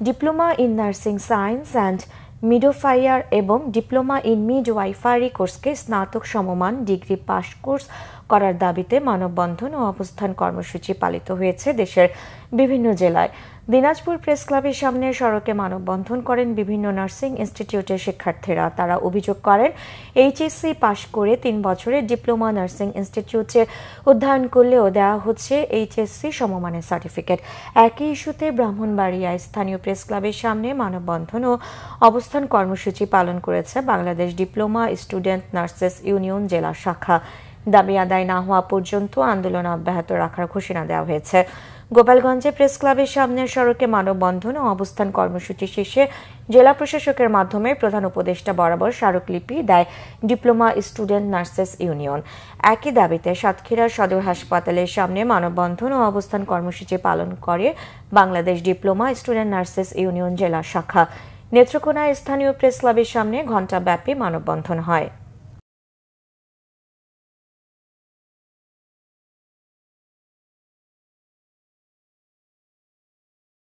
Diploma in nursing science and midwifery এবং diploma in midwifery কোর্সকে স্নাতক সমমান ডিগ্রি পাস কোর্স করার দাবিতে মানববন্ধন ও অবস্থান কর্মসূচি পালিত হয়েছে দেশের বিভিন্ন জেলায়। দিনাজপুর প্রেস ক্লাবের সামনে সড়কে মানববন্ধন করেন বিভিন্ন নার্সিং ইনস্টিটিউটের শিক্ষার্থীরা। তারা অভিযোগ করেন, এইচএসসি পাশ করে ৩ বছরের ডিপ্লোমা নার্সিং ইনস্টিটিউটে অধ্যয়ন করলেও দেওয়া হচ্ছে এইচএসসি সমমানের সার্টিফিকেট। একই ইস্যুতে ব্রাহ্মণবাড়িয়ায় স্থানীয় প্রেস ক্লাবের সামনে মানববন্ধন ও অবস্থান কর্মসূচি পালন করেছে Bangladesh diploma student nurses union জেলা শাখা। দাবি আদায় না হওয়া পর্যন্ত আন্দোলন অব্যাহত রাখার ঘোষণা দেওয়া হয়েছে। গোপালগঞ্জে প্রেস ক্লাবের সামনে সড়কে মানববন্ধন ও অবস্থান কর্মসূচি শেষে জেলা প্রশাসকের মাধ্যমে প্রধান উপদেষ্টা বরাবর স্মারকলিপি দেয় ডিপ্লোমা স্টুডেন্ট নার্সেস ইউনিয়ন। একই দাবিতে সাতক্ষীরা সদর হাসপাতালের সামনে মানববন্ধন ও অবস্থান কর্মসূচি পালন করে Bangladesh diploma student nurses union জেলা শাখা। নেত্রকোনায় স্থানীয় প্রেস ক্লাবের সামনে ঘণ্টাব্যাপী মানববন্ধন হয়।